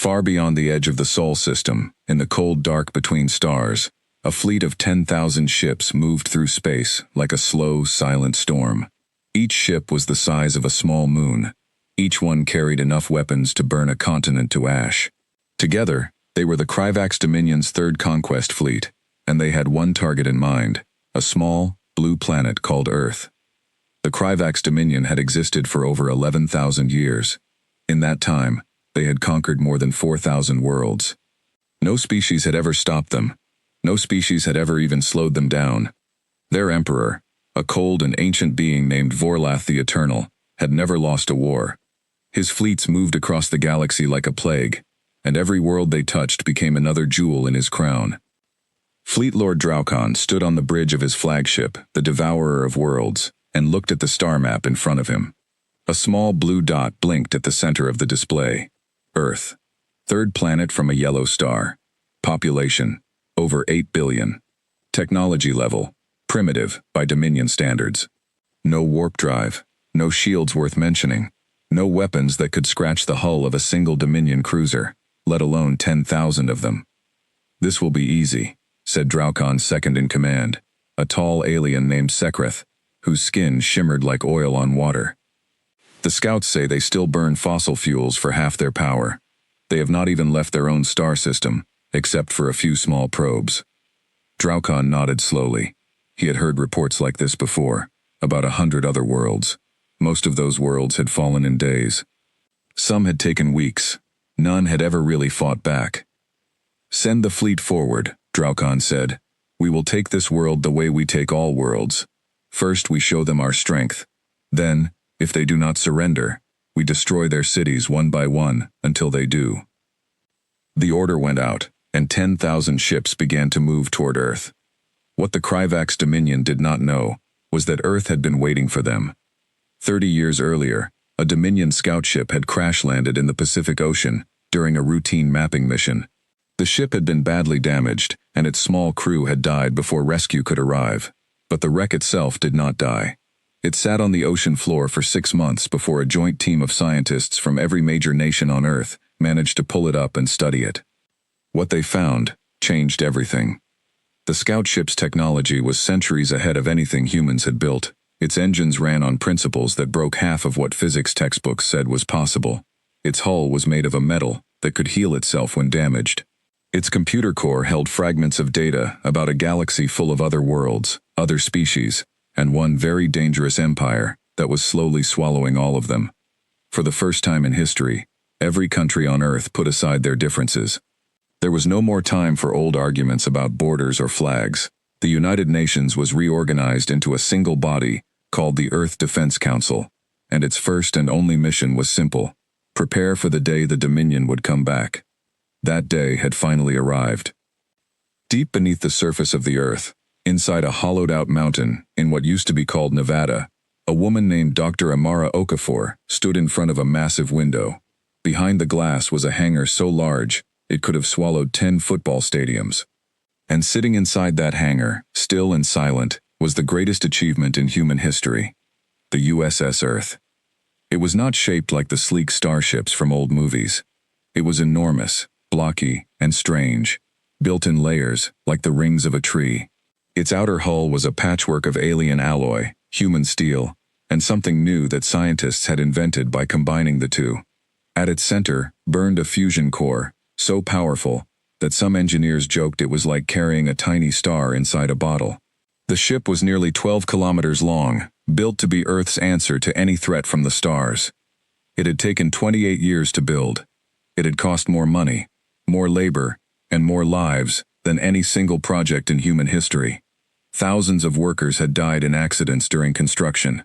Far beyond the edge of the Sol system, in the cold dark between stars, a fleet of 10,000 ships moved through space like a slow, silent storm. Each ship was the size of a small moon. Each one carried enough weapons to burn a continent to ash. Together, they were the Kryvax Dominion's third conquest fleet, and they had one target in mind, a small, blue planet called Earth. The Kryvax Dominion had existed for over 11,000 years. In that time, they had conquered more than 4,000 worlds. No species had ever stopped them. No species had ever even slowed them down. Their emperor, a cold and ancient being named Vorlath the Eternal, had never lost a war. His fleets moved across the galaxy like a plague, and every world they touched became another jewel in his crown. Fleet Lord Draukon stood on the bridge of his flagship, the Devourer of Worlds, and looked at the star map in front of him. A small blue dot blinked at the center of the display. Earth. Third planet from a yellow star. Population, over 8 billion. Technology level, primitive by Dominion standards. No warp drive, no shields worth mentioning, no weapons that could scratch the hull of a single Dominion cruiser, let alone 10,000 of them. "This will be easy," said Draukon's second in command, a tall alien named Sekreth, whose skin shimmered like oil on water. "The scouts say they still burn fossil fuels for half their power. They have not even left their own star system, except for a few small probes." Draukon nodded slowly. He had heard reports like this before, about 100 other worlds. Most of those worlds had fallen in days. Some had taken weeks. None had ever really fought back. "Send the fleet forward," Draukon said. "We will take this world the way we take all worlds. First we show them our strength. Then, if they do not surrender, we destroy their cities one by one until they do." The order went out, and 10,000 ships began to move toward Earth. What the Kryvax Dominion did not know was that Earth had been waiting for them. 30 years earlier, a Dominion scout ship had crash-landed in the Pacific Ocean during a routine mapping mission. The ship had been badly damaged, and its small crew had died before rescue could arrive. But the wreck itself did not die. It sat on the ocean floor for 6 months before a joint team of scientists from every major nation on Earth managed to pull it up and study it. What they found changed everything. The scout ship's technology was centuries ahead of anything humans had built. Its engines ran on principles that broke half of what physics textbooks said was possible. Its hull was made of a metal that could heal itself when damaged. Its computer core held fragments of data about a galaxy full of other worlds, other species, and one very dangerous empire that was slowly swallowing all of them. For the first time in history, every country on Earth put aside their differences. There was no more time for old arguments about borders or flags. The United Nations was reorganized into a single body called the Earth Defense Council, and its first and only mission was simple: prepare for the day the Dominion would come back. That day had finally arrived. Deep beneath the surface of the Earth, inside a hollowed-out mountain in what used to be called Nevada, a woman named Dr. Amara Okafor stood in front of a massive window. Behind the glass was a hangar so large it could have swallowed 10 football stadiums. And sitting inside that hangar, still and silent, was the greatest achievement in human history: the USS Earth. It was not shaped like the sleek starships from old movies. It was enormous, blocky, and strange, built in layers like the rings of a tree. Its outer hull was a patchwork of alien alloy, human steel, and something new that scientists had invented by combining the two. At its center burned a fusion core, so powerful that some engineers joked it was like carrying a tiny star inside a bottle. The ship was nearly 12 kilometers long, built to be Earth's answer to any threat from the stars. It had taken 28 years to build. It had cost more money, more labor, and more lives than any single project in human history. Thousands of workers had died in accidents during construction.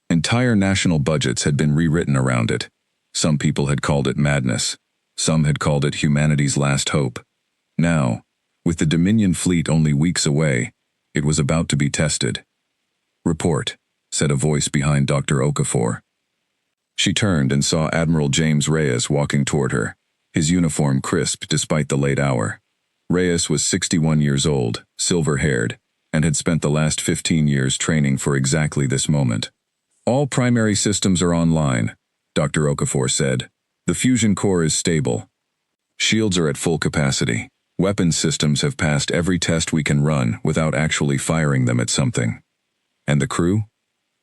Entire national budgets had been rewritten around it. Some people had called it madness. Some had called it humanity's last hope. Now, with the Dominion fleet only weeks away, it was about to be tested. "Report," said a voice behind Dr. Okafor. She turned and saw Admiral James Reyes walking toward her, his uniform crisp despite the late hour. Reyes was 61 years old, silver-haired, and had spent the last 15 years training for exactly this moment. "All primary systems are online," Dr. Okafor said. "The fusion core is stable. Shields are at full capacity. Weapons systems have passed every test we can run without actually firing them at something. And the crew?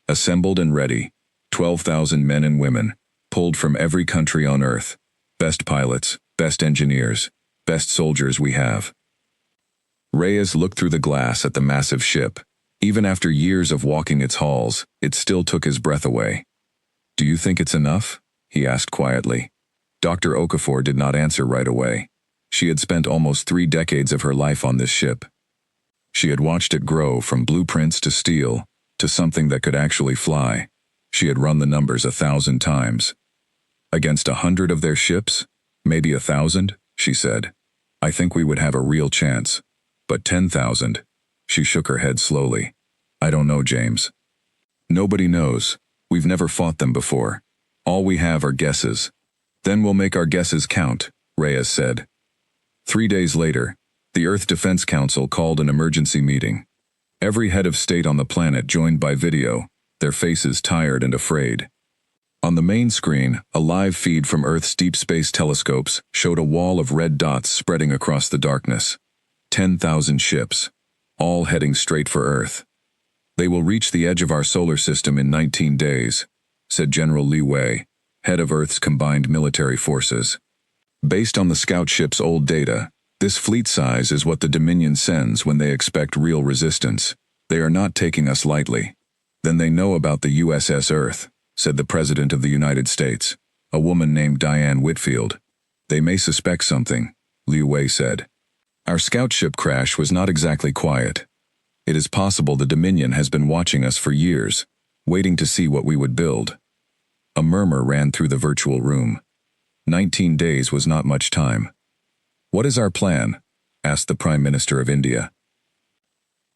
Assembled and ready. 12,000 men and women, pulled from every country on Earth. Best pilots, best engineers, best soldiers we have. Reyes looked through the glass at the massive ship. Even after years of walking its halls, it still took his breath away. "Do you think it's enough?" he asked quietly. Dr. Okafor did not answer right away. She had spent almost 3 decades of her life on this ship. She had watched it grow from blueprints to steel, to something that could actually fly. She had run the numbers 1,000 times. "Against 100 of their ships? Maybe 1,000, she said. "I think we would have a real chance. But 10,000? She shook her head slowly. "I don't know, James. Nobody knows. We've never fought them before. All we have are guesses." "Then we'll make our guesses count," Reyes said. 3 days later, the Earth Defense Council called an emergency meeting. Every head of state on the planet joined by video, their faces tired and afraid. On the main screen, a live feed from Earth's deep space telescopes showed a wall of red dots spreading across the darkness. 10,000 ships, all heading straight for Earth. "They will reach the edge of our solar system in 19 days, said General Li Wei, head of Earth's combined military forces. "Based on the scout ship's old data, this fleet size is what the Dominion sends when they expect real resistance. They are not taking us lightly." "Then they know about the USS Earth," said the President of the United States, a woman named Diane Whitfield. "They may suspect something," Li Wei said. "Our scout ship crash was not exactly quiet. It is possible the Dominion has been watching us for years, waiting to see what we would build." A murmur ran through the virtual room. 19 days was not much time. "What is our plan?" asked the Prime Minister of India.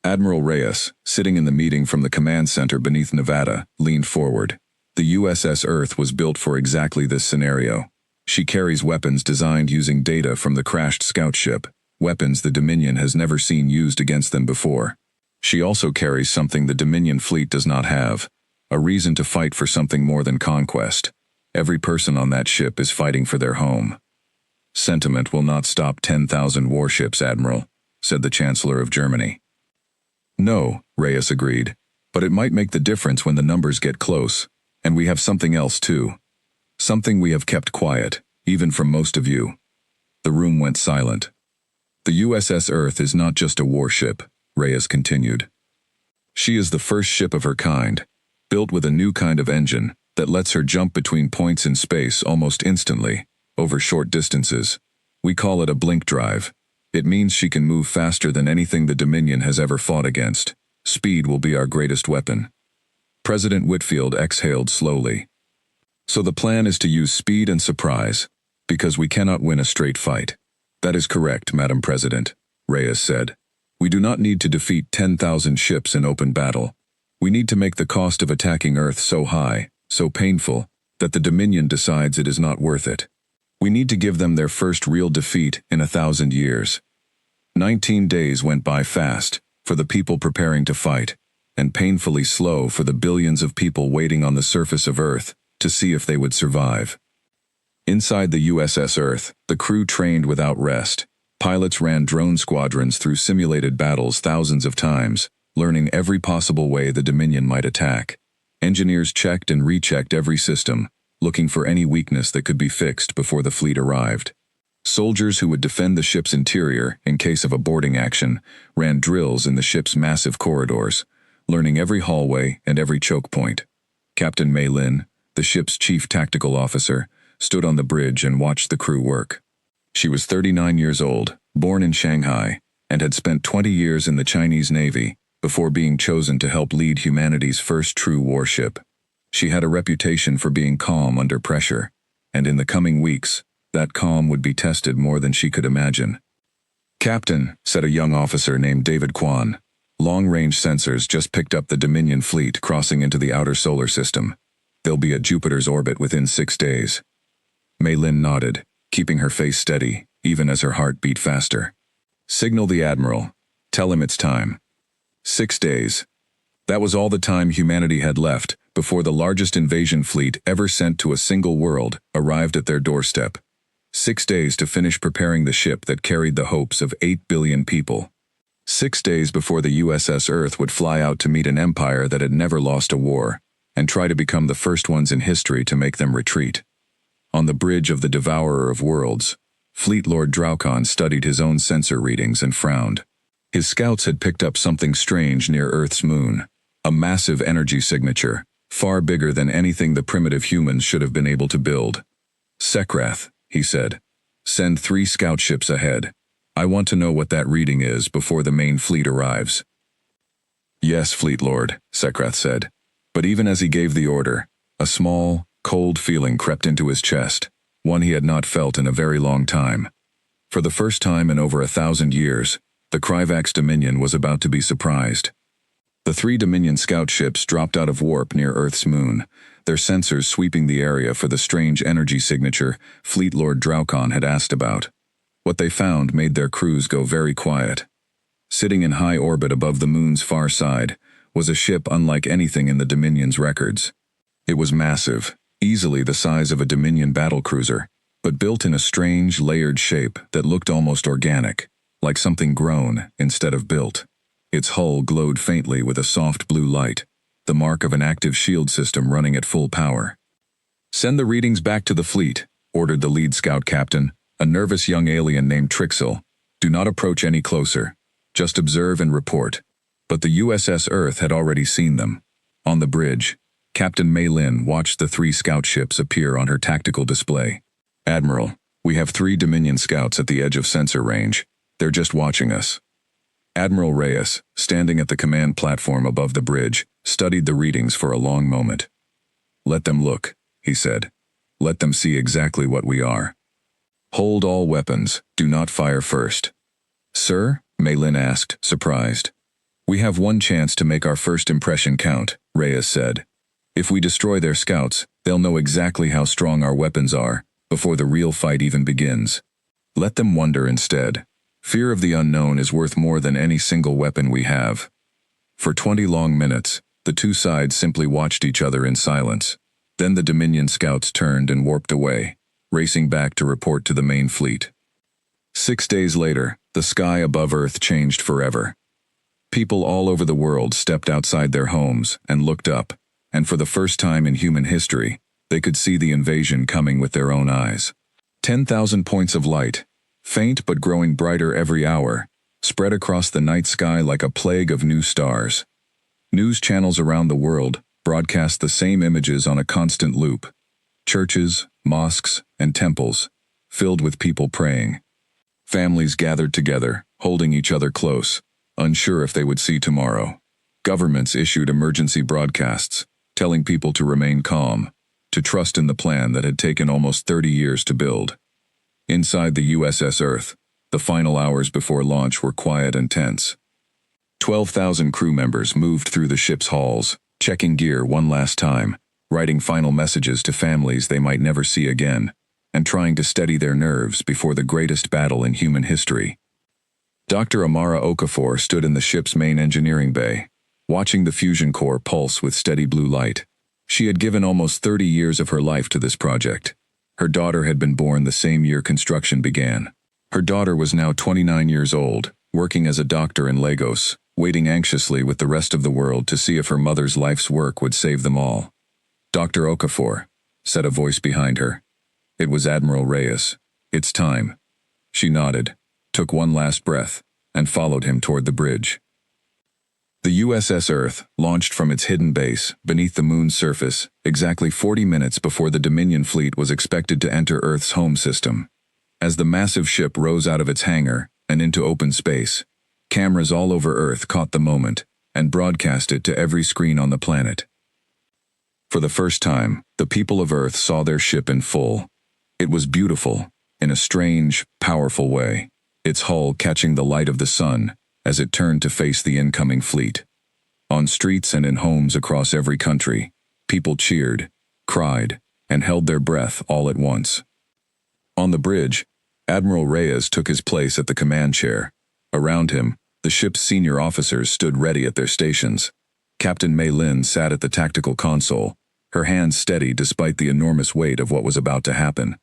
Admiral Reyes, sitting in the meeting from the command center beneath Nevada, leaned forward. "The USS Earth was built for exactly this scenario. She carries weapons designed using data from the crashed scout ship, weapons the Dominion has never seen used against them before. She also carries something the Dominion fleet does not have, a reason to fight for something more than conquest. Every person on that ship is fighting for their home." "Sentiment will not stop 10,000 warships, Admiral," said the Chancellor of Germany. "No," Reyes agreed, "but it might make the difference when the numbers get close, and we have something else too. Something we have kept quiet, even from most of you." The room went silent. "The USS Earth is not just a warship," Reyes continued. "She is the first ship of her kind, built with a new kind of engine that lets her jump between points in space almost instantly, over short distances. We call it a blink drive. It means she can move faster than anything the Dominion has ever fought against. Speed will be our greatest weapon." President Whitfield exhaled slowly. "So the plan is to use speed and surprise, because we cannot win a straight fight." "That is correct, Madam President," Reyes said. "We do not need to defeat 10,000 ships in open battle. We need to make the cost of attacking Earth so high, so painful, that the Dominion decides it is not worth it. We need to give them their first real defeat in 1,000 years. 19 days went by fast, for the people preparing to fight, and painfully slow for the billions of people waiting on the surface of Earth to see if they would survive. Inside the USS Earth, the crew trained without rest. Pilots ran drone squadrons through simulated battles thousands of times, learning every possible way the Dominion might attack. Engineers checked and rechecked every system, looking for any weakness that could be fixed before the fleet arrived. Soldiers who would defend the ship's interior in case of a boarding action ran drills in the ship's massive corridors, learning every hallway and every choke point. Captain Mei Lin, the ship's chief tactical officer, stood on the bridge and watched the crew work. She was 39 years old, born in Shanghai, and had spent 20 years in the Chinese Navy before being chosen to help lead humanity's first true warship. She had a reputation for being calm under pressure, and in the coming weeks, that calm would be tested more than she could imagine. "Captain," said a young officer named David Kwan, "long-range sensors just picked up the Dominion fleet crossing into the outer solar system. They'll be at Jupiter's orbit within 6 days. Mei Lin nodded, keeping her face steady, even as her heart beat faster. "Signal the Admiral. Tell him it's time." 6 days. That was all the time humanity had left before the largest invasion fleet ever sent to a single world arrived at their doorstep. 6 days to finish preparing the ship that carried the hopes of 8 billion people. 6 days before the USS Earth would fly out to meet an empire that had never lost a war, and try to become the first ones in history to make them retreat. On the bridge of the Devourer of Worlds, Fleet Lord Draukon studied his own sensor readings and frowned. His scouts had picked up something strange near Earth's moon, a massive energy signature, far bigger than anything the primitive humans should have been able to build. "Sekrath," he said, "send 3 scout ships ahead. I want to know what that reading is before the main fleet arrives." "Yes, Fleet Lord," Sekrath said. But even as he gave the order, a small, cold feeling crept into his chest, one he had not felt in a very long time. For the first time in over 1,000 years, the Kryvax Dominion was about to be surprised. The 3 Dominion scout ships dropped out of warp near Earth's moon, their sensors sweeping the area for the strange energy signature Fleet Lord Draukon had asked about. What they found made their crews go very quiet. Sitting in high orbit above the moon's far side was a ship unlike anything in the Dominion's records. It was massive, easily the size of a Dominion battlecruiser, but built in a strange, layered shape that looked almost organic, like something grown instead of built. Its hull glowed faintly with a soft blue light, the mark of an active shield system running at full power. "Send the readings back to the fleet," ordered the lead scout captain, a nervous young alien named Trixel. "Do not approach any closer. Just observe and report." But the USS Earth had already seen them. On the bridge, Captain Mei Lin watched the 3 scout ships appear on her tactical display. "Admiral, we have 3 Dominion scouts at the edge of sensor range. They're just watching us." Admiral Reyes, standing at the command platform above the bridge, studied the readings for a long moment. "Let them look," he said. "Let them see exactly what we are. Hold all weapons, do not fire first." "Sir?" Mei Lin asked, surprised. "We have one chance to make our first impression count," Reyes said. "If we destroy their scouts, they'll know exactly how strong our weapons are, before the real fight even begins. Let them wonder instead. Fear of the unknown is worth more than any single weapon we have." For 20 long minutes, the 2 sides simply watched each other in silence. Then the Dominion scouts turned and warped away, racing back to report to the main fleet. 6 days later, the sky above Earth changed forever. People all over the world stepped outside their homes and looked up, and for the first time in human history, they could see the invasion coming with their own eyes. 10,000 points of light, faint but growing brighter every hour, spread across the night sky like a plague of new stars. News channels around the world broadcast the same images on a constant loop. Churches, mosques, and temples, filled with people praying. Families gathered together, holding each other close, unsure if they would see tomorrow. Governments issued emergency broadcasts, telling people to remain calm, to trust in the plan that had taken almost 30 years to build. Inside the USS Earth, the final hours before launch were quiet and tense. 12,000 crew members moved through the ship's halls, checking gear one last time, writing final messages to families they might never see again, and trying to steady their nerves before the greatest battle in human history. Dr. Amara Okafor stood in the ship's main engineering bay, watching the fusion core pulse with steady blue light. She had given almost 30 years of her life to this project. Her daughter had been born the same year construction began. Her daughter was now 29 years old, working as a doctor in Lagos, waiting anxiously with the rest of the world to see if her mother's life's work would save them all. "Dr. Okafor," said a voice behind her. It was Admiral Reyes. "It's time." She nodded, took one last breath, and followed him toward the bridge. The USS Earth launched from its hidden base beneath the moon's surface exactly 40 minutes before the Dominion fleet was expected to enter Earth's home system. As the massive ship rose out of its hangar and into open space, cameras all over Earth caught the moment and broadcast it to every screen on the planet. For the first time, the people of Earth saw their ship in full. It was beautiful, in a strange, powerful way, its hull catching the light of the sun as it turned to face the incoming fleet. On streets and in homes across every country, people cheered, cried, and held their breath all at once. On the bridge, Admiral Reyes took his place at the command chair. Around him, the ship's senior officers stood ready at their stations. Captain Mei Lin sat at the tactical console, her hands steady despite the enormous weight of what was about to happen.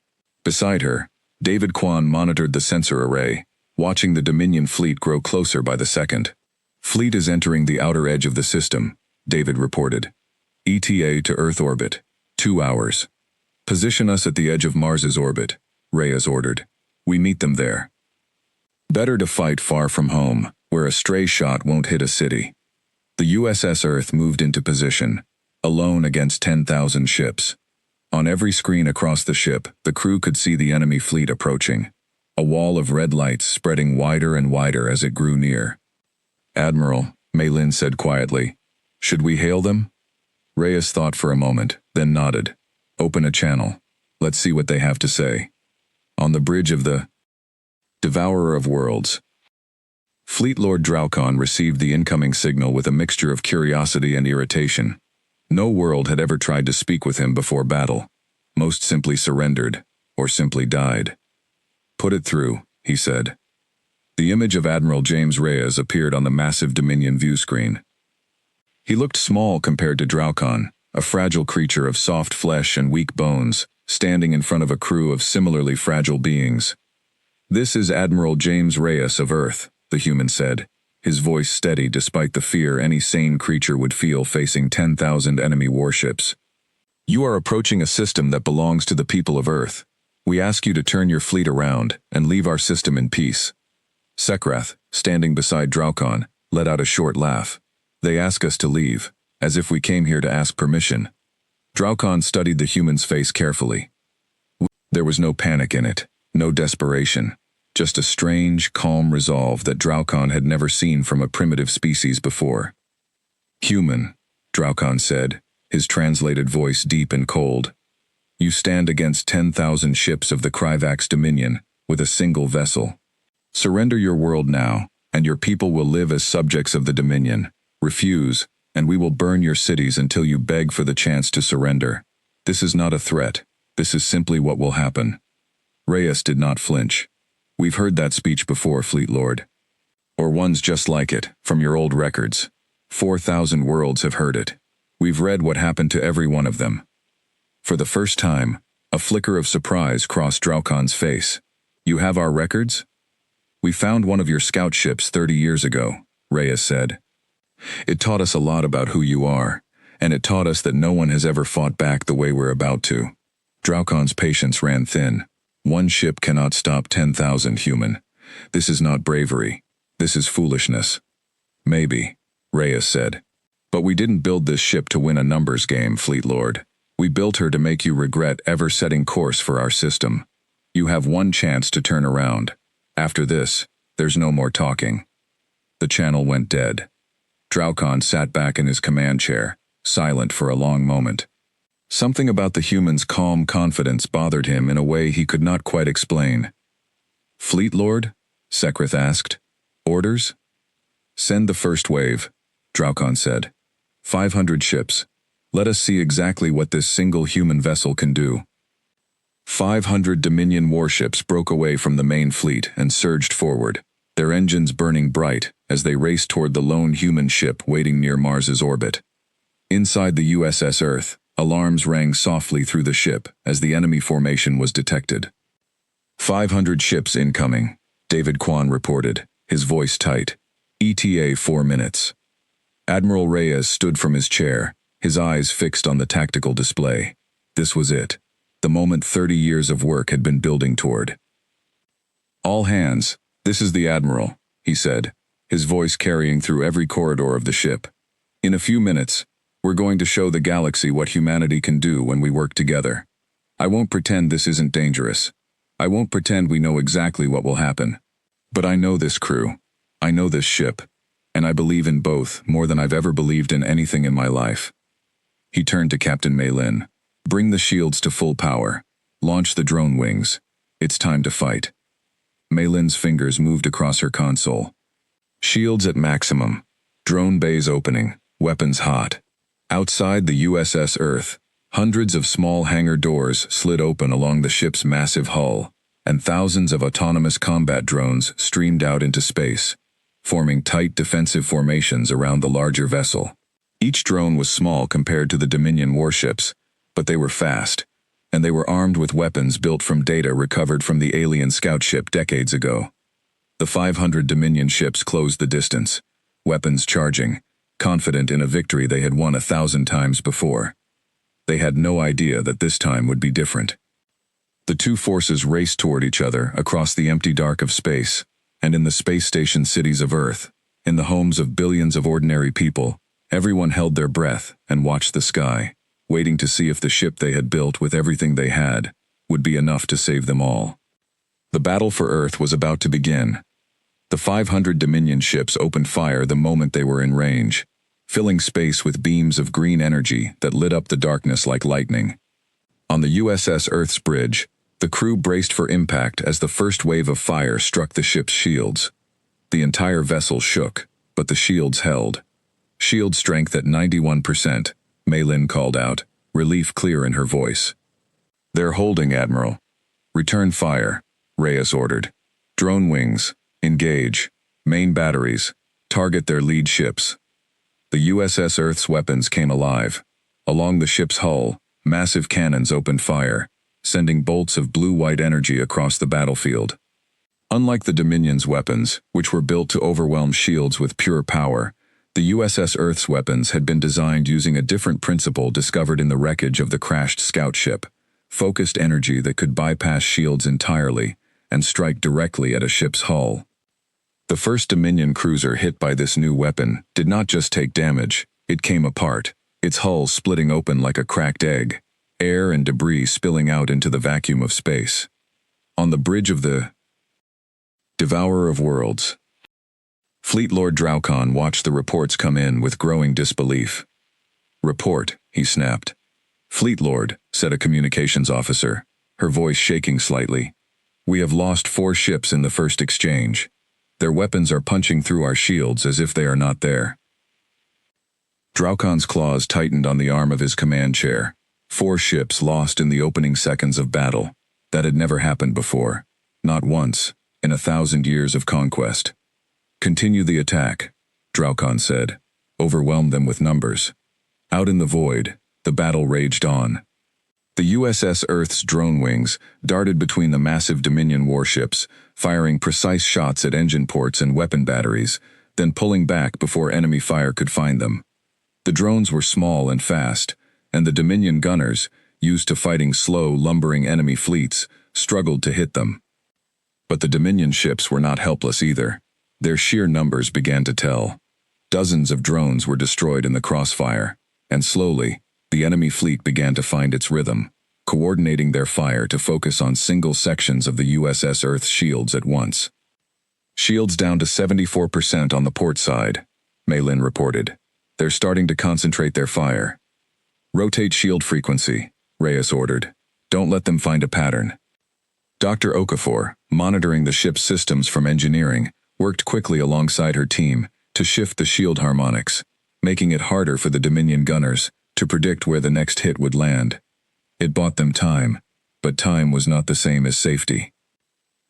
Beside her, David Kwan monitored the sensor array, watching the Dominion fleet grow closer by the second. Fleet is entering the outer edge of the system, David reported. ETA to Earth orbit. 2 hours. Position us at the edge of Mars's orbit, Reyes ordered. We meet them there. Better to fight far from home, where a stray shot won't hit a city. The USS Earth moved into position, alone against 10,000 ships. On every screen across the ship, the crew could see the enemy fleet approaching, a wall of red lights spreading wider and wider as it grew near. Admiral, Mei-Lin said quietly, should we hail them? Reyes thought for a moment, then nodded. Open a channel. Let's see what they have to say. On the bridge of the Devourer of Worlds. Fleet Lord Draukon received the incoming signal with a mixture of curiosity and irritation. No world had ever tried to speak with him before battle. Most simply surrendered, or simply died. Put it through, he said. The image of Admiral James Reyes appeared on the massive Dominion view screen. He looked small compared to Draukon, a fragile creature of soft flesh and weak bones, standing in front of a crew of similarly fragile beings. This is Admiral James Reyes of Earth, the human said, his voice steady despite the fear any sane creature would feel facing 10,000 enemy warships. You are approaching a system that belongs to the people of Earth. We ask you to turn your fleet around and leave our system in peace. Sekrath, standing beside Draukon, let out a short laugh. They ask us to leave, as if we came here to ask permission. Draukon studied the human's face carefully. There was no panic in it, no desperation, just a strange, calm resolve that Draukon had never seen from a primitive species before. Human, Draukon said, his translated voice deep and cold. You stand against 10,000 ships of the Kryvax Dominion, with a single vessel. Surrender your world now, and your people will live as subjects of the Dominion. Refuse, and we will burn your cities until you beg for the chance to surrender. This is not a threat. This is simply what will happen. Reyes did not flinch. We've heard that speech before, Fleet Lord. Or ones just like it, from your old records. 4,000 worlds have heard it. We've read what happened to every one of them. For the first time, a flicker of surprise crossed Draukon's face. You have our records? We found one of your scout ships 30 years ago, Reyes said. It taught us a lot about who you are, and it taught us that no one has ever fought back the way we're about to. Draukon's patience ran thin. One ship cannot stop 10,000 human. This is not bravery. This is foolishness. Maybe, Reyes said. But we didn't build this ship to win a numbers game, Fleet Lord. We built her to make you regret ever setting course for our system. You have one chance to turn around. After this, there's no more talking. The channel went dead. Draukon sat back in his command chair, silent for a long moment. Something about the human's calm confidence bothered him in a way he could not quite explain. Fleet Lord? Sekrath asked. Orders? Send the first wave, Draukon said. 500 ships. Let us see exactly what this single human vessel can do. 500 Dominion warships broke away from the main fleet and surged forward, their engines burning bright as they raced toward the lone human ship waiting near Mars's orbit. Inside the USS Earth, alarms rang softly through the ship as the enemy formation was detected. 500 ships incoming, David Kwan reported, his voice tight. ETA 4 minutes. Admiral Reyes stood from his chair, his eyes fixed on the tactical display. This was it. The moment 30 years of work had been building toward. All hands, this is the Admiral, he said, his voice carrying through every corridor of the ship. In a few minutes, we're going to show the galaxy what humanity can do when we work together. I won't pretend this isn't dangerous. I won't pretend we know exactly what will happen. But I know this crew. I know this ship. And I believe in both more than I've ever believed in anything in my life. He turned to Captain Mei-Lin. Bring the shields to full power. Launch the drone wings. It's time to fight. Mei-Lin's fingers moved across her console. Shields at maximum. Drone bays opening. Weapons hot. Outside the USS Earth, hundreds of small hangar doors slid open along the ship's massive hull, and thousands of autonomous combat drones streamed out into space, forming tight defensive formations around the larger vessel. Each drone was small compared to the Dominion warships, but they were fast. and they were armed with weapons built from data recovered from the alien scout ship decades ago. The 500 Dominion ships closed the distance, weapons charging, confident in a victory they had won 1,000 times before. They had no idea that this time would be different. The two forces raced toward each other across the empty dark of space, and in the space station cities of Earth, in the homes of billions of ordinary people, everyone held their breath and watched the sky, waiting to see if the ship they had built with everything they had would be enough to save them all. The battle for Earth was about to begin. The 500 Dominion ships opened fire the moment they were in range, filling space with beams of green energy that lit up the darkness like lightning. On the USS Earth's bridge, the crew braced for impact as the first wave of fire struck the ship's shields. The entire vessel shook, but the shields held. Shield strength at 91%, Maylin called out, relief clear in her voice. "They're holding, Admiral." "Return fire," Reyes ordered. "Drone wings, engage. Main batteries, target their lead ships." The USS Earth's weapons came alive. Along the ship's hull, massive cannons opened fire, sending bolts of blue-white energy across the battlefield. Unlike the Dominion's weapons, which were built to overwhelm shields with pure power, the USS Earth's weapons had been designed using a different principle discovered in the wreckage of the crashed scout ship: focused energy that could bypass shields entirely and strike directly at a ship's hull. The first Dominion cruiser hit by this new weapon did not just take damage, it came apart, its hull splitting open like a cracked egg, air and debris spilling out into the vacuum of space. On the bridge of the Devourer of Worlds, Fleet Lord Draukon watched the reports come in with growing disbelief. "Report," he snapped. "Fleet Lord," said a communications officer, her voice shaking slightly. "We have lost 4 ships in the first exchange. Their weapons are punching through our shields as if they are not there." Draukon's claws tightened on the arm of his command chair. 4 ships lost in the opening seconds of battle. That had never happened before. Not once, in 1,000 years of conquest. "Continue the attack," Draukon said. "Overwhelm them with numbers." Out in the void, the battle raged on. The USS Earth's drone wings darted between the massive Dominion warships, firing precise shots at engine ports and weapon batteries, then pulling back before enemy fire could find them. The drones were small and fast, and the Dominion gunners, used to fighting slow, lumbering enemy fleets, struggled to hit them. But the Dominion ships were not helpless either. Their sheer numbers began to tell. Dozens of drones were destroyed in the crossfire, and slowly, the enemy fleet began to find its rhythm, coordinating their fire to focus on single sections of the USS Earth's shields at once. "Shields down to 74% on the port side," Maylin reported. "They're starting to concentrate their fire." "Rotate shield frequency," Reyes ordered. "Don't let them find a pattern." Dr. Okafor, monitoring the ship's systems from engineering, worked quickly alongside her team to shift the shield harmonics, making it harder for the Dominion gunners to predict where the next hit would land. It bought them time, but time was not the same as safety.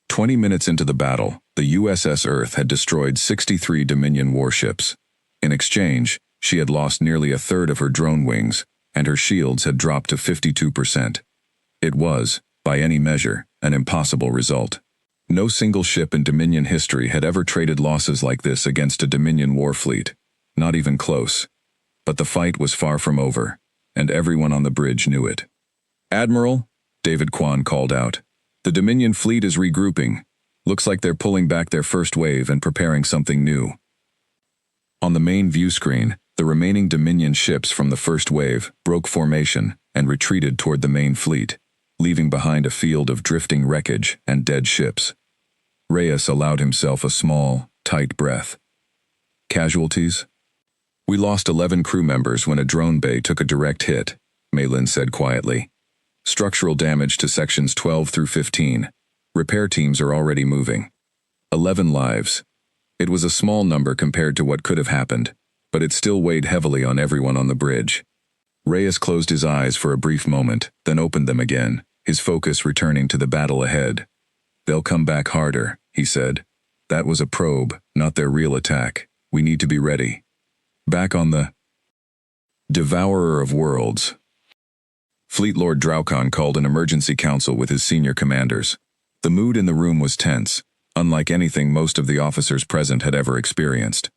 20 minutes into the battle, the USS Earth had destroyed 63 Dominion warships. In exchange, she had lost nearly a third of her drone wings, and her shields had dropped to 52%. It was, by any measure, an impossible result. No single ship in Dominion history had ever traded losses like this against a Dominion war fleet, not even close. But the fight was far from over, and everyone on the bridge knew it. "Admiral," David Kwan called out, "the Dominion fleet is regrouping. Looks like they're pulling back their first wave and preparing something new." On the main view screen, the remaining Dominion ships from the first wave broke formation and retreated toward the main fleet, leaving behind a field of drifting wreckage and dead ships. Reyes allowed himself a small, tight breath. "Casualties?" "We lost 11 crew members when a drone bay took a direct hit," Maylin said quietly. "Structural damage to sections 12 through 15. Repair teams are already moving." 11 lives. It was a small number compared to what could have happened, but it still weighed heavily on everyone on the bridge. Reyes closed his eyes for a brief moment, then opened them again, his focus returning to the battle ahead. "They'll come back harder," he said. "That was a probe, not their real attack. We need to be ready." Back on the Devourer of Worlds, Fleet Lord Draukon called an emergency council with his senior commanders. The mood in the room was tense, unlike anything most of the officers present had ever experienced.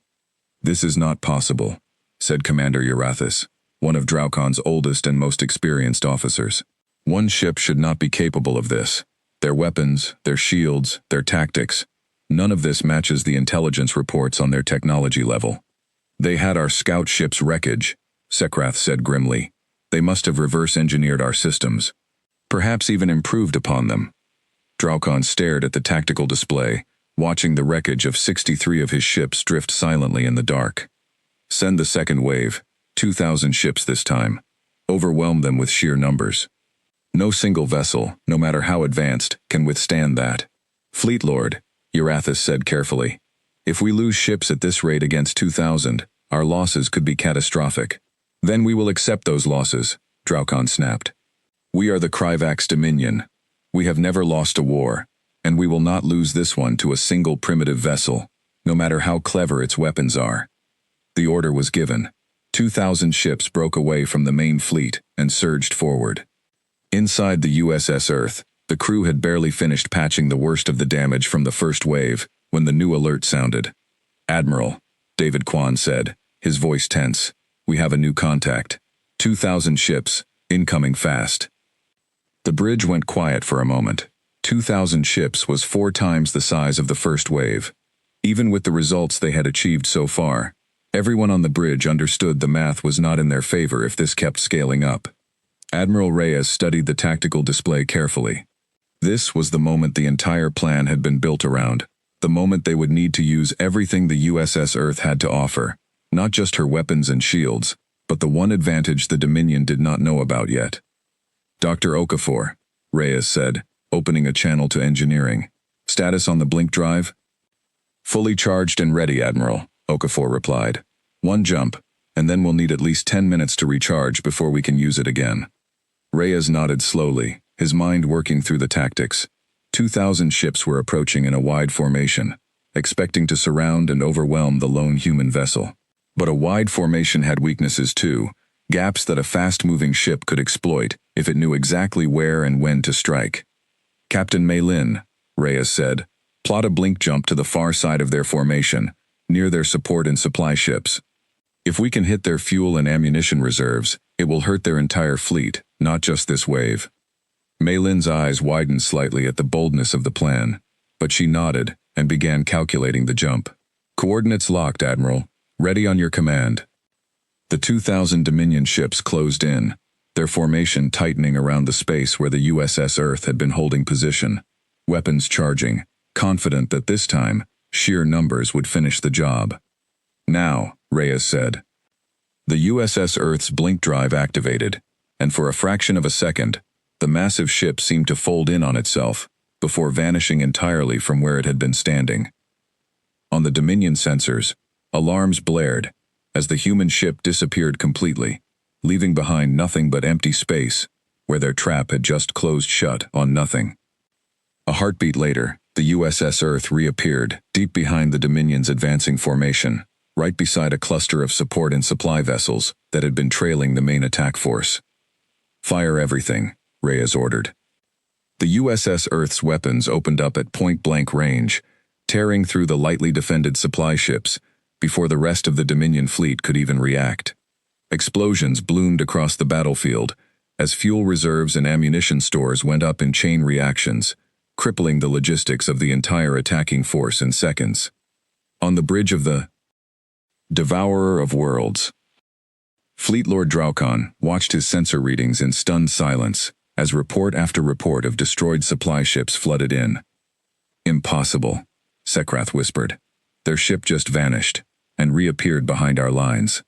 "This is not possible," said Commander Urathis, one of Draukon's oldest and most experienced officers. "One ship should not be capable of this. Their weapons, their shields, their tactics, none of this matches the intelligence reports on their technology level." "They had our scout ship's wreckage," Sekrath said grimly. "They must have reverse-engineered our systems. Perhaps even improved upon them." Draukon stared at the tactical display, watching the wreckage of 63 of his ships drift silently in the dark. "Send the second wave, 2,000 ships this time. Overwhelm them with sheer numbers. No single vessel, no matter how advanced, can withstand that." "Fleet Lord," Urathis said carefully, "if we lose ships at this rate against 2,000, our losses could be catastrophic." "Then we will accept those losses," Draukon snapped. "We are the Kryvax Dominion. We have never lost a war, and we will not lose this one to a single primitive vessel, no matter how clever its weapons are." The order was given. 2,000 ships broke away from the main fleet and surged forward. Inside the USS Earth, the crew had barely finished patching the worst of the damage from the first wave when the new alert sounded. "Admiral," David Kwan said, his voice tense, "we have a new contact. 2,000 ships, incoming fast." The bridge went quiet for a moment. 2,000 ships was 4 times the size of the first wave. Even with the results they had achieved so far, everyone on the bridge understood the math was not in their favor if this kept scaling up. Admiral Reyes studied the tactical display carefully. This was the moment the entire plan had been built around, the moment they would need to use everything the USS Earth had to offer, not just her weapons and shields, but the one advantage the Dominion did not know about yet. "Dr. Okafor," Reyes said, opening a channel to engineering. "Status on the blink drive?" "Fully charged and ready, Admiral," Okafor replied. "One jump, and then we'll need at least 10 minutes to recharge before we can use it again." Reyes nodded slowly, his mind working through the tactics. 2,000 ships were approaching in a wide formation, expecting to surround and overwhelm the lone human vessel. But a wide formation had weaknesses too, gaps that a fast-moving ship could exploit if it knew exactly where and when to strike. "Captain Mei Lin," Reyes said, "plot a blink jump to the far side of their formation, near their support and supply ships. If we can hit their fuel and ammunition reserves, it will hurt their entire fleet, not just this wave." Mei Lin's eyes widened slightly at the boldness of the plan, but she nodded and began calculating the jump. "Coordinates locked, Admiral. Ready on your command." The 2,000 Dominion ships closed in, their formation tightening around the space where the USS Earth had been holding position, weapons charging, confident that this time, sheer numbers would finish the job. "Now," Reyes said. The USS Earth's blink drive activated, and for a fraction of a second, the massive ship seemed to fold in on itself, before vanishing entirely from where it had been standing. On the Dominion sensors, alarms blared, as the human ship disappeared completely, leaving behind nothing but empty space, where their trap had just closed shut on nothing. A heartbeat later, the USS Earth reappeared, deep behind the Dominion's advancing formation, right beside a cluster of support and supply vessels that had been trailing the main attack force. "Fire everything," Reyes ordered. The USS Earth's weapons opened up at point-blank range, tearing through the lightly defended supply ships before the rest of the Dominion fleet could even react. Explosions bloomed across the battlefield as fuel reserves and ammunition stores went up in chain reactions, crippling the logistics of the entire attacking force in seconds. On the bridge of the Devourer of Worlds, Fleet Lord Draukon watched his sensor readings in stunned silence as report after report of destroyed supply ships flooded in. "Impossible," Sekrath whispered. "Their ship just vanished and reappeared behind our lines.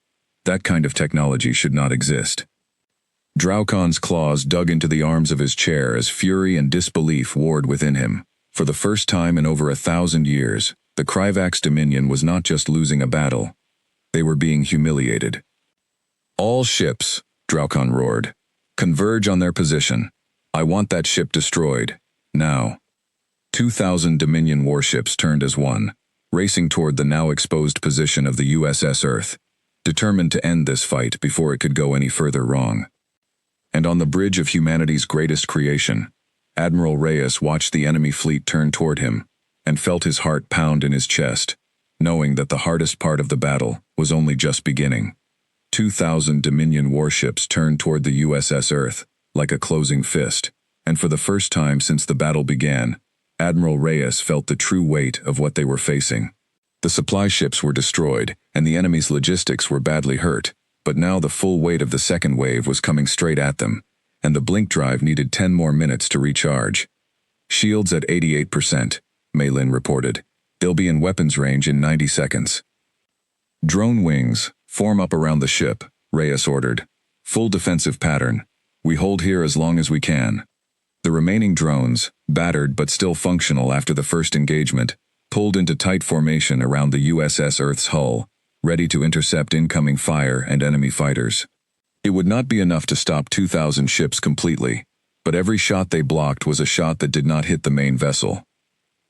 That kind of technology should not exist." Draukon's claws dug into the arms of his chair as fury and disbelief warred within him. For the first time in over 1,000 years, the Kryvax Dominion was not just losing a battle. They were being humiliated. "All ships," Draukon roared, "converge on their position. I want that ship destroyed. Now." 2,000 Dominion warships turned as one, racing toward the now exposed position of the USS Earth, determined to end this fight before it could go any further wrong. And on the bridge of humanity's greatest creation, Admiral Reyes watched the enemy fleet turn toward him and felt his heart pound in his chest, knowing that the hardest part of the battle was only just beginning. 2,000 Dominion warships turned toward the USS Earth like a closing fist, and for the first time since the battle began, Admiral Reyes felt the true weight of what they were facing. The supply ships were destroyed, and the enemy's logistics were badly hurt, but now the full weight of the second wave was coming straight at them, and the blink drive needed 10 more minutes to recharge. Shields at 88%, Maylin reported. They'll be in weapons range in 90 seconds. Drone wings, form up around the ship, Reyes ordered. Full defensive pattern. We hold here as long as we can. The remaining drones, battered but still functional after the first engagement, pulled into tight formation around the USS Earth's hull, ready to intercept incoming fire and enemy fighters. It would not be enough to stop 2,000 ships completely, but every shot they blocked was a shot that did not hit the main vessel.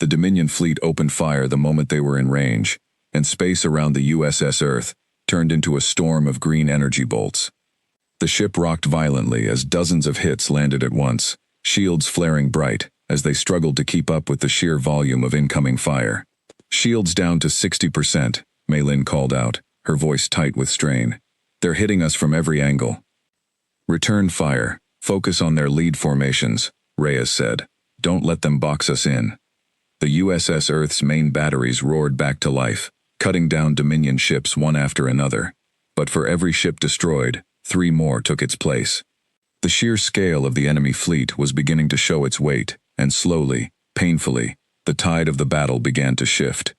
The Dominion fleet opened fire the moment they were in range, and space around the USS Earth turned into a storm of green energy bolts. The ship rocked violently as dozens of hits landed at once, shields flaring bright as they struggled to keep up with the sheer volume of incoming fire. Shields down to 60%, Maylin called out, her voice tight with strain. They're hitting us from every angle. Return fire. Focus on their lead formations, Reyes said. Don't let them box us in. The USS Earth's main batteries roared back to life, cutting down Dominion ships one after another. But for every ship destroyed, 3 more took its place. The sheer scale of the enemy fleet was beginning to show its weight, and slowly, painfully, the tide of the battle began to shift.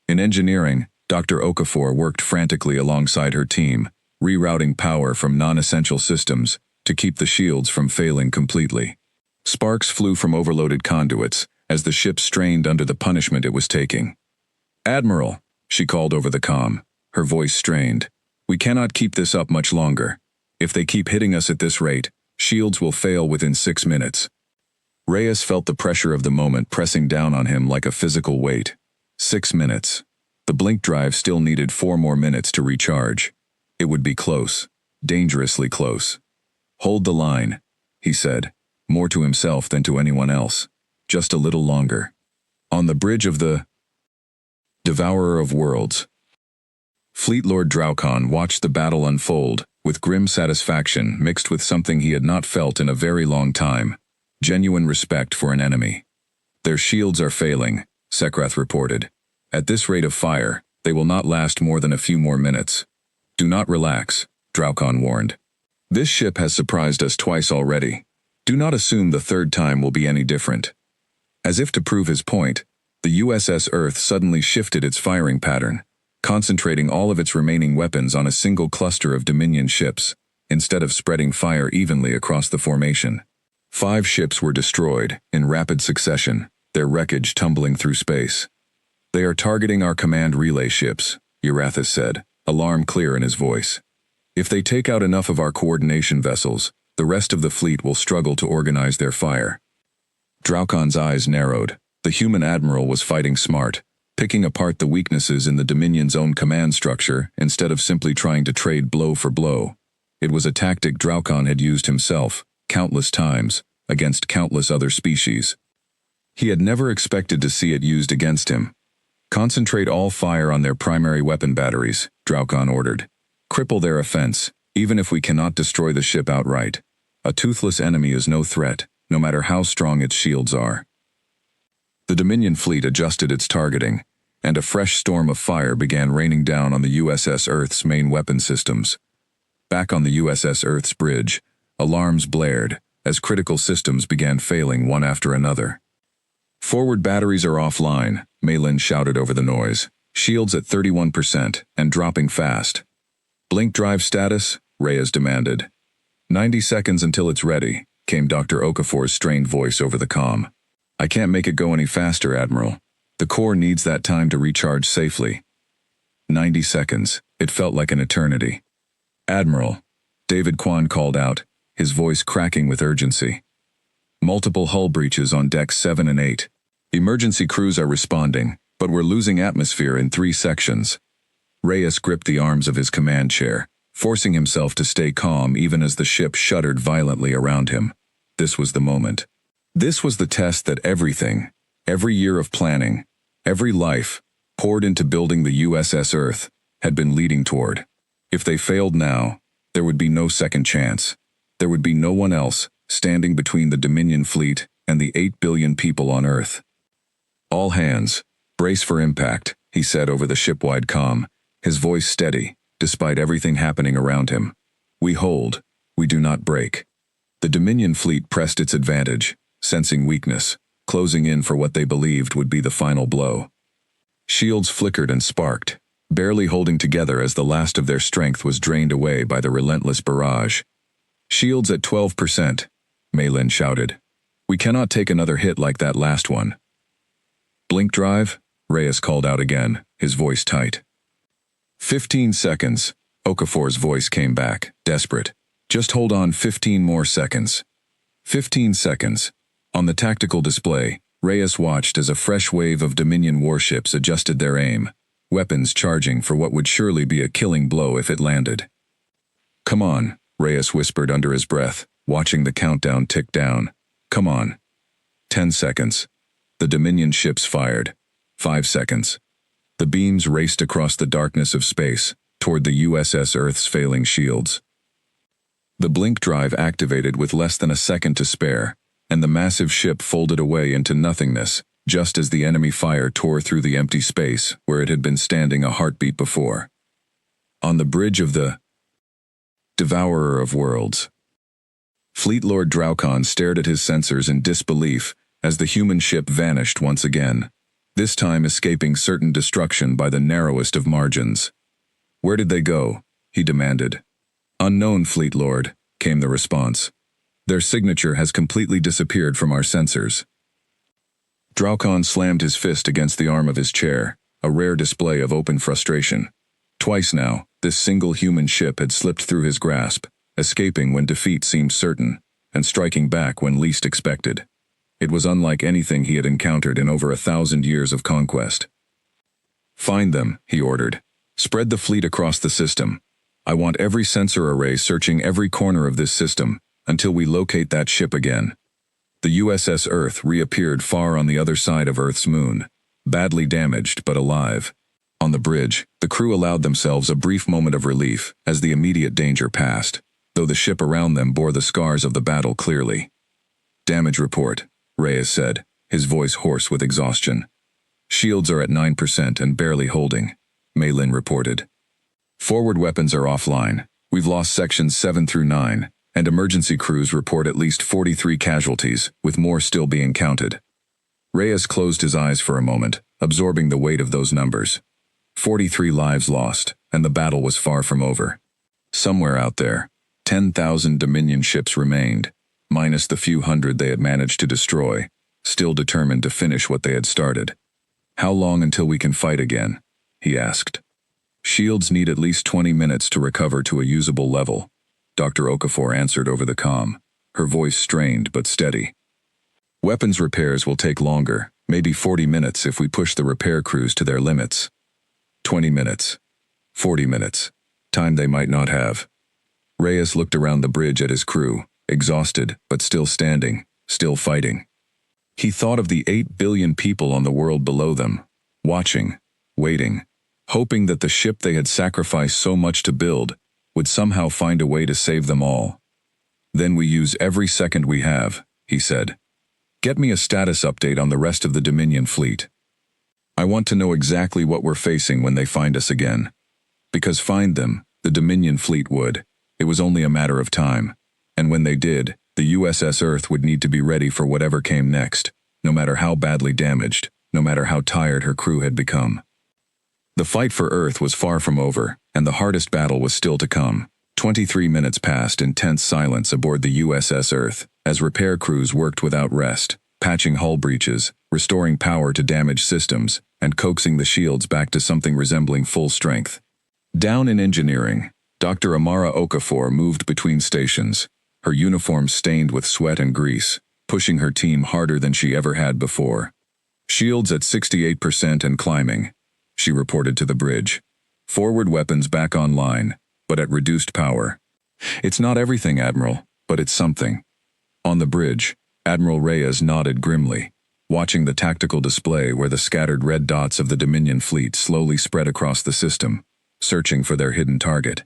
In engineering, Dr. Okafor worked frantically alongside her team, rerouting power from non-essential systems to keep the shields from failing completely. Sparks flew from overloaded conduits as the ship strained under the punishment it was taking. "Admiral," she called over the comm, her voice strained. "We cannot keep this up much longer. If they keep hitting us at this rate, shields will fail within 6 minutes." Reyes felt the pressure of the moment pressing down on him like a physical weight. 6 minutes. The blink drive still needed 4 more minutes to recharge. It would be close, dangerously close. "Hold the line," he said, more to himself than to anyone else. "Just a little longer." On the bridge of the Devourer of Worlds, Fleet Lord Draukon watched the battle unfold with grim satisfaction mixed with something he had not felt in a very long time, genuine respect for an enemy. "Their shields are failing," Sekrath reported. "At this rate of fire, they will not last more than a few more minutes." "Do not relax," Draukon warned. "This ship has surprised us twice already. Do not assume the third time will be any different." As if to prove his point, the USS Earth suddenly shifted its firing pattern, concentrating all of its remaining weapons on a single cluster of Dominion ships, instead of spreading fire evenly across the formation. 5 ships were destroyed, in rapid succession, their wreckage tumbling through space. "They are targeting our command relay ships," Urathis said, alarm clear in his voice. "If they take out enough of our coordination vessels, the rest of the fleet will struggle to organize their fire." Draukon's eyes narrowed. The human admiral was fighting smart, picking apart the weaknesses in the Dominion's own command structure instead of simply trying to trade blow for blow. It was a tactic Draukon had used himself, countless times, against countless other species. He had never expected to see it used against him. "Concentrate all fire on their primary weapon batteries," Draukon ordered. "Cripple their offense, even if we cannot destroy the ship outright. A toothless enemy is no threat, no matter how strong its shields are." The Dominion fleet adjusted its targeting, and a fresh storm of fire began raining down on the USS Earth's main weapon systems. Back on the USS Earth's bridge, alarms blared as critical systems began failing one after another. "Forward batteries are offline," Maylin shouted over the noise. "Shields at 31% and dropping fast." "Blink drive status?" Reyes demanded. 90 seconds until it's ready," came Dr. Okafor's strained voice over the comm. "I can't make it go any faster, Admiral. The core needs that time to recharge safely." 90 seconds. It felt like an eternity. "Admiral," David Kwan called out, his voice cracking with urgency. "Multiple hull breaches on decks 7 and 8. Emergency crews are responding, but we're losing atmosphere in 3 sections." Reyes gripped the arms of his command chair, forcing himself to stay calm even as the ship shuddered violently around him. This was the moment. This was the test that everything, every year of planning, every life, poured into building the USS Earth, had been leading toward. If they failed now, there would be no second chance. There would be no one else standing between the Dominion fleet and the 8 billion people on Earth. "All hands, brace for impact," he said over the ship-wide comm, his voice steady, despite everything happening around him. "We hold, we do not break." The Dominion fleet pressed its advantage, sensing weakness, closing in for what they believed would be the final blow. Shields flickered and sparked, barely holding together as the last of their strength was drained away by the relentless barrage. "Shields at 12%, Malin shouted. "We cannot take another hit like that last one." "Blink drive?" Reyes called out again, his voice tight. 15 seconds, Okafor's voice came back, desperate. "Just hold on 15 more seconds." 15 seconds. On the tactical display, Reyes watched as a fresh wave of Dominion warships adjusted their aim, weapons charging for what would surely be a killing blow if it landed. "Come on," Reyes whispered under his breath, watching the countdown tick down. "Come on." 10 seconds. The Dominion ships fired. 5 seconds. The beams raced across the darkness of space, toward the USS Earth's failing shields. The blink drive activated with less than a second to spare, and the massive ship folded away into nothingness, just as the enemy fire tore through the empty space where it had been standing a heartbeat before. On the bridge of the Devourer of Worlds, Fleet Lord Draukon stared at his sensors in disbelief as the human ship vanished once again, this time escaping certain destruction by the narrowest of margins. "Where did they go?" he demanded. "Unknown, Fleet Lord," came the response. "Their signature has completely disappeared from our sensors." Draukon slammed his fist against the arm of his chair, a rare display of open frustration. Twice now, this single human ship had slipped through his grasp, escaping when defeat seemed certain, and striking back when least expected. It was unlike anything he had encountered in over 1,000 years of conquest. "Find them," he ordered. "Spread the fleet across the system. I want every sensor array searching every corner of this system, until we locate that ship again." The USS Earth reappeared far on the other side of Earth's moon, badly damaged but alive. On the bridge, the crew allowed themselves a brief moment of relief as the immediate danger passed, though the ship around them bore the scars of the battle clearly. "Damage report," Reyes said, his voice hoarse with exhaustion. "Shields are at 9% and barely holding," Malin reported. "Forward weapons are offline. We've lost sections 7 through 9, and emergency crews report at least 43 casualties, with more still being counted." Reyes closed his eyes for a moment, absorbing the weight of those numbers. 43 lives lost, and the battle was far from over. Somewhere out there, 10,000 Dominion ships remained, minus the few hundred they had managed to destroy, still determined to finish what they had started. "How long until we can fight again?" he asked. "Shields need at least 20 minutes to recover to a usable level," Dr. Okafor answered over the comm, her voice strained but steady. "Weapons repairs will take longer, maybe 40 minutes if we push the repair crews to their limits." 20 minutes. 40 minutes. Time they might not have. Reyes looked around the bridge at his crew, exhausted but still standing, still fighting. He thought of the 8 billion people on the world below them, watching, waiting, hoping that the ship they had sacrificed so much to build would somehow find a way to save them all. "Then we use every second we have," he said. "Get me a status update on the rest of the Dominion fleet. I want to know exactly what we're facing when they find us again. Because find them, the Dominion fleet would. It was only a matter of time. And when they did, the USS Earth would need to be ready for whatever came next, no matter how badly damaged, no matter how tired her crew had become." The fight for Earth was far from over, and the hardest battle was still to come. 23 minutes passed in tense silence aboard the USS Earth, as repair crews worked without rest, patching hull breaches, restoring power to damaged systems, and coaxing the shields back to something resembling full strength. Down in engineering, Dr. Amara Okafor moved between stations, her uniform stained with sweat and grease, pushing her team harder than she ever had before. "Shields at 68% and climbing," she reported to the bridge. "Forward weapons back online, but but at reduced power. It's not everything, Admiral, but it's something. On the bridge, Admiral Reyes nodded grimly, watching the tactical display where the scattered red dots of the Dominion fleet slowly spread across the system, searching for their hidden target.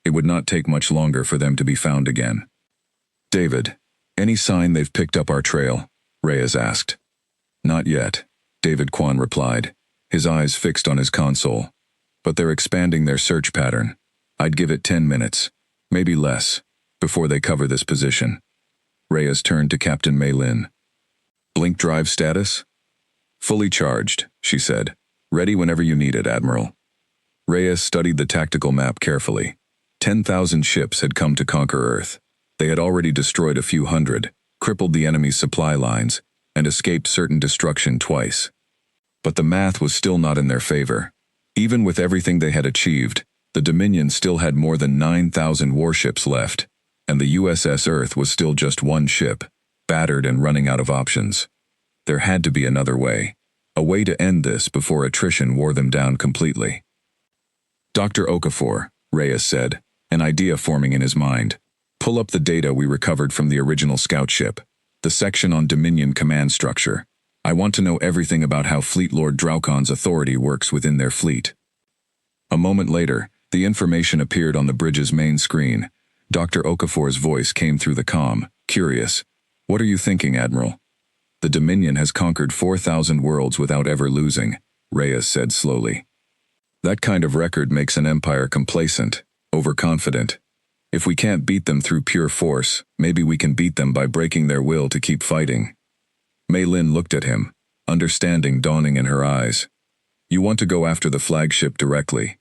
It would not take much longer for them to be found again. David, any sign they've picked up our trail? Reyes asked. Not yet, David Kwan replied, his eyes fixed on his console. But they're expanding their search pattern. I'd give it 10 minutes, maybe less, before they cover this position. Reyes turned to Captain Mei Lin. Blink drive status? Fully charged, she said. Ready whenever you need it, Admiral. Reyes studied the tactical map carefully. 10,000 ships had come to conquer Earth. They had already destroyed a few hundred, crippled the enemy's supply lines, and escaped certain destruction twice. But the math was still not in their favor. Even with everything they had achieved, the Dominion still had more than 9,000 warships left, and the USS Earth was still just one ship, battered and running out of options. There had to be another way. A way to end this before attrition wore them down completely. Dr. Okafor, Reyes said, an idea forming in his mind. Pull up the data we recovered from the original scout ship, the section on Dominion command structure. I want to know everything about how Fleet Lord Draukon's authority works within their fleet. A moment later, the information appeared on the bridge's main screen. Dr. Okafor's voice came through the comm, curious. What are you thinking, Admiral? The Dominion has conquered 4,000 worlds without ever losing, Reyes said slowly. That kind of record makes an empire complacent, overconfident. If we can't beat them through pure force, maybe we can beat them by breaking their will to keep fighting. Mei Lin looked at him, understanding dawning in her eyes. You want to go after the flagship directly.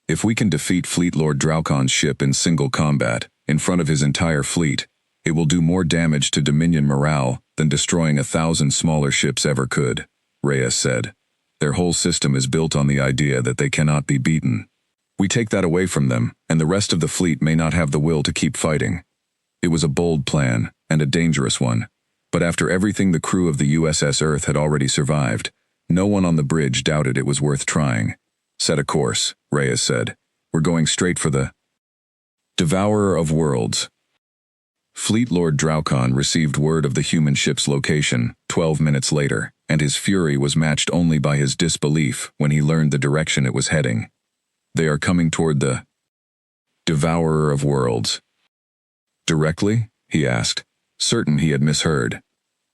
If we can defeat Fleet Lord Draukon's ship in single combat, in front of his entire fleet, it will do more damage to Dominion morale than destroying 1,000 smaller ships ever could, Reyes said. Their whole system is built on the idea that they cannot be beaten. We take that away from them, and the rest of the fleet may not have the will to keep fighting. It was a bold plan, and a dangerous one. But after everything the crew of the USS Earth had already survived, no one on the bridge doubted it was worth trying. Set a course, Reyes said. We're going straight for the Devourer of Worlds. Fleet Lord Draukon received word of the human ship's location 12 minutes later, and his fury was matched only by his disbelief when he learned the direction it was heading. They are coming toward the Devourer of Worlds. Directly? He asked, certain he had misheard.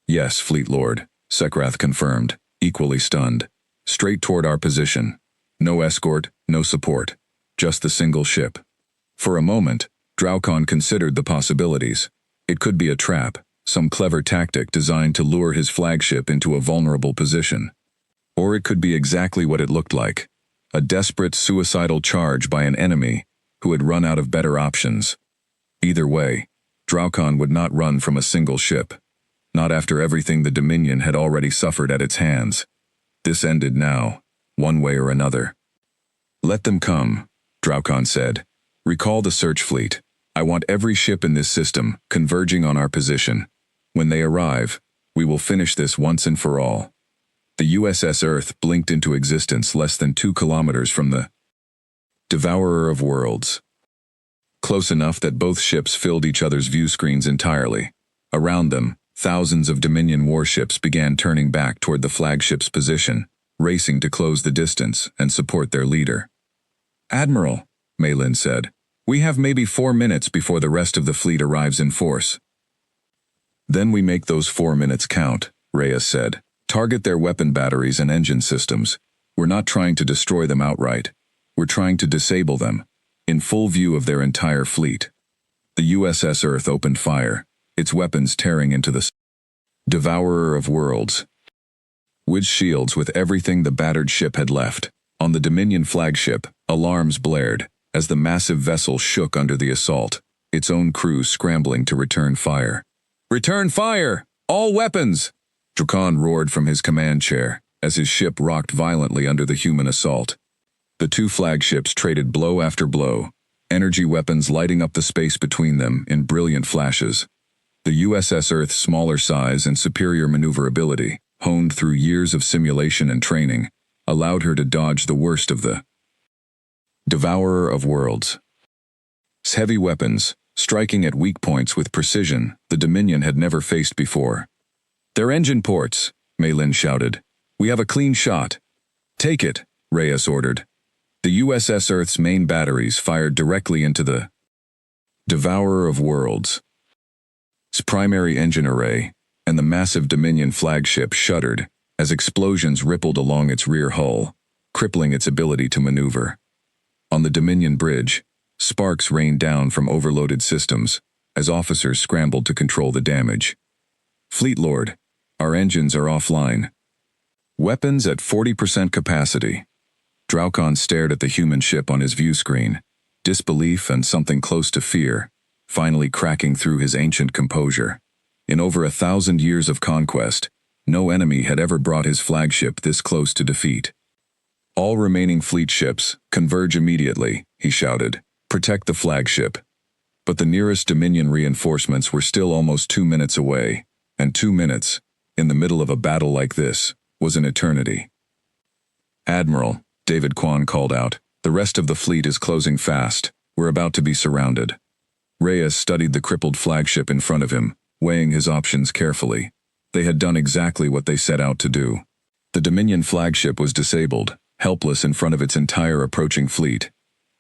Yes, Fleet Lord, Sekrath confirmed, equally stunned. Straight toward our position. No escort, no support. Just the single ship. For a moment, Draukon considered the possibilities. It could be a trap, some clever tactic designed to lure his flagship into a vulnerable position. Or it could be exactly what it looked like. A desperate, suicidal charge by an enemy who had run out of better options. Either way, Draukon would not run from a single ship. Not after everything the Dominion had already suffered at its hands. This ended now, one way or another. Let them come, Draukon said. Recall the search fleet. I want every ship in this system converging on our position. When they arrive, we will finish this once and for all. The USS Earth blinked into existence less than 2 kilometers from the Devourer of Worlds. Close enough that both ships filled each other's view screens entirely. Around them, thousands of Dominion warships began turning back toward the flagship's position, racing to close the distance and support their leader. Admiral, Mei Lin said, we have maybe 4 minutes before the rest of the fleet arrives in force. Then we make those 4 minutes count, Reyes said. Target their weapon batteries and engine systems. We're not trying to destroy them outright. We're trying to disable them, in full view of their entire fleet. The USS Earth opened fire, its weapons tearing into the Devourer of Worlds. With shields with everything the battered ship had left. On the Dominion flagship, alarms blared, as the massive vessel shook under the assault, its own crew scrambling to return fire. Return fire! All weapons! Draukon roared from his command chair, as his ship rocked violently under the human assault. The two flagships traded blow after blow, energy weapons lighting up the space between them in brilliant flashes. The USS Earth's smaller size and superior maneuverability, honed through years of simulation and training, allowed her to dodge the worst of the Devourer of Worlds. Heavy weapons, striking at weak points with precision the Dominion had never faced before. "Their engine ports," Malin shouted. "We have a clean shot." "Take it," Reyes ordered. The USS Earth's main batteries fired directly into the Devourer of Worlds' primary engine array, and the massive Dominion flagship shuddered as explosions rippled along its rear hull, crippling its ability to maneuver. On the Dominion bridge, sparks rained down from overloaded systems as officers scrambled to control the damage. "Fleet Lord, our engines are offline." "Weapons at 40% capacity." Draukon stared at the human ship on his view screen, disbelief and something close to fear finally cracking through his ancient composure. In over 1,000 years of conquest, no enemy had ever brought his flagship this close to defeat. "All remaining fleet ships, converge immediately," he shouted. "Protect the flagship." But the nearest Dominion reinforcements were still almost 2 minutes away, and 2 minutes, in the middle of a battle like this, was an eternity. "Admiral," David Kwan called out, "the rest of the fleet is closing fast. We're about to be surrounded." Reyes studied the crippled flagship in front of him, weighing his options carefully. They had done exactly what they set out to do. The Dominion flagship was disabled, helpless in front of its entire approaching fleet.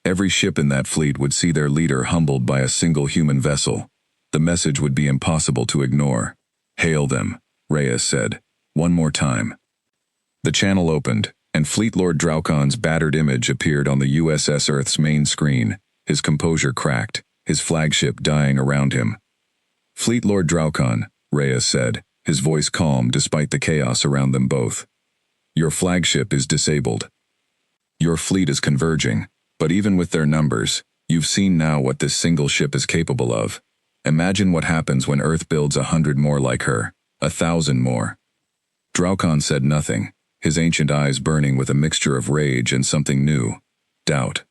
Every ship in that fleet would see their leader humbled by a single human vessel. The message would be impossible to ignore. "Hail them," Reyes said. "One more time." The channel opened, and Fleet Lord Draukon's battered image appeared on the USS Earth's main screen, his composure cracked, his flagship dying around him. "Fleet Lord Draukon," Reyes said, his voice calm despite the chaos around them both. "Your flagship is disabled. Your fleet is converging, but even with their numbers, you've seen now what this single ship is capable of. Imagine what happens when Earth builds 100 more like her, 1,000 more." Draukon said nothing, his ancient eyes burning with a mixture of rage and something new, doubt.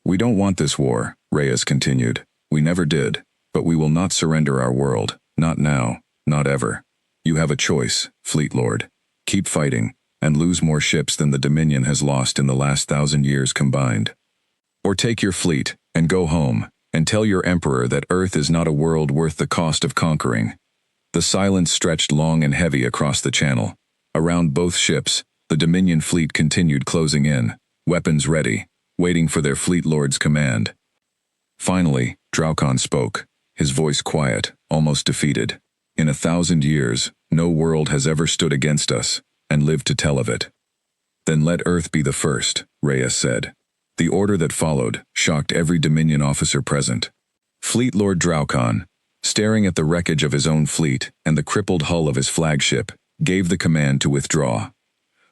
"We don't want this war," Reyes continued. "We never did, but we will not surrender our world, not now, not ever. You have a choice, Fleet Lord. Keep fighting, and lose more ships than the Dominion has lost in the last 1,000 years combined. Or take your fleet, and go home, and tell your Emperor that Earth is not a world worth the cost of conquering." The silence stretched long and heavy across the channel. Around both ships, the Dominion fleet continued closing in, weapons ready, waiting for their Fleet Lord's command. Finally, Draukon spoke, his voice quiet, almost defeated. "In 1,000 years, no world has ever stood against us, and lived to tell of it." "Then let Earth be the first," Reyes said. The order that followed shocked every Dominion officer present. Fleet Lord Draukon, staring at the wreckage of his own fleet and the crippled hull of his flagship, gave the command to withdraw.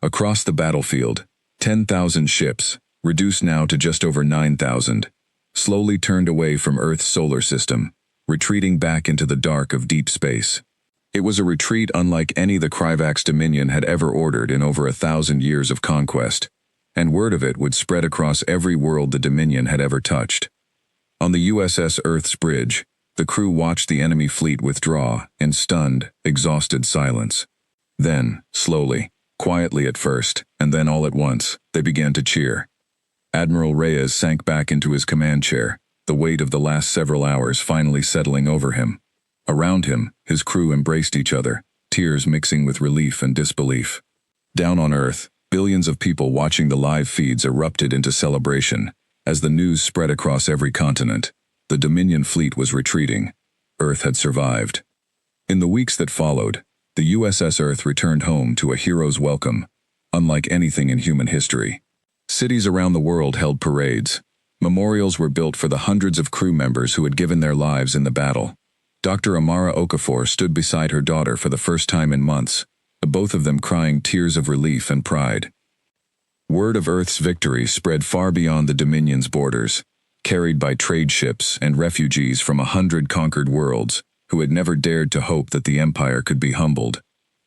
Across the battlefield, 10,000 ships, reduced now to just over 9,000, slowly turned away from Earth's solar system, retreating back into the dark of deep space. It was a retreat unlike any the Kryvax Dominion had ever ordered in over 1,000 years of conquest, and word of it would spread across every world the Dominion had ever touched. On the USS Earth's bridge, the crew watched the enemy fleet withdraw in stunned, exhausted silence. Then, slowly, quietly at first, and then all at once, they began to cheer. Admiral Reyes sank back into his command chair, the weight of the last several hours finally settling over him. Around him, his crew embraced each other, tears mixing with relief and disbelief. Down on Earth, billions of people watching the live feeds erupted into celebration. As the news spread across every continent, the Dominion fleet was retreating. Earth had survived. In the weeks that followed, the USS Earth returned home to a hero's welcome, unlike anything in human history. Cities around the world held parades. Memorials were built for the hundreds of crew members who had given their lives in the battle. Dr. Amara Okafor stood beside her daughter for the first time in months, both of them crying tears of relief and pride. Word of Earth's victory spread far beyond the Dominion's borders, carried by trade ships and refugees from 100 conquered worlds who had never dared to hope that the Empire could be humbled.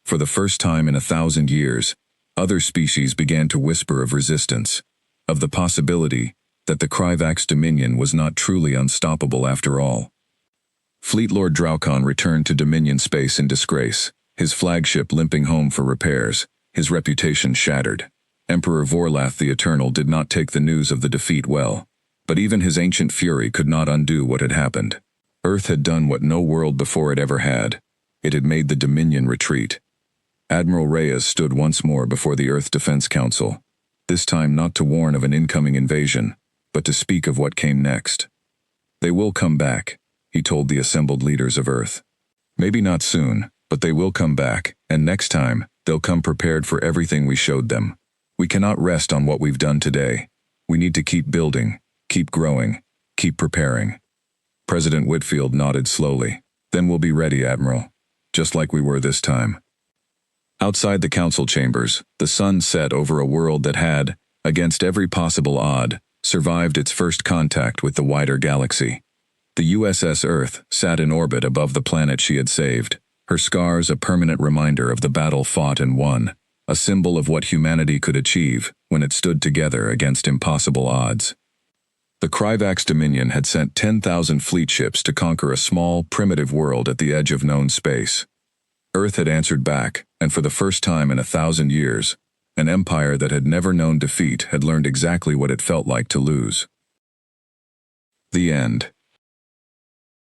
For the first time in 1,000 years, other species began to whisper of resistance, of the possibility that the Kryvax Dominion was not truly unstoppable after all. Fleet Lord Draukon returned to Dominion space in disgrace, his flagship limping home for repairs, his reputation shattered. Emperor Vorlath the Eternal did not take the news of the defeat well. But even his ancient fury could not undo what had happened. Earth had done what no world before it ever had. It had made the Dominion retreat. Admiral Reyes stood once more before the Earth Defense Council, this time not to warn of an incoming invasion, but to speak of what came next. They will come back, he told the assembled leaders of Earth. Maybe not soon, but they will come back, and next time, they'll come prepared for everything we showed them. We cannot rest on what we've done today. We need to keep building, keep growing, keep preparing. President Whitfield nodded slowly. Then we'll be ready, Admiral. Just like we were this time. Outside the council chambers, the sun set over a world that had, against every possible odd, survived its first contact with the wider galaxy. The USS Earth sat in orbit above the planet she had saved, her scars a permanent reminder of the battle fought and won, a symbol of what humanity could achieve when it stood together against impossible odds. The Kryvax Dominion had sent 10,000 fleet ships to conquer a small, primitive world at the edge of known space. Earth had answered back, and for the first time in 1,000 years, an empire that had never known defeat had learned exactly what it felt like to lose. The end.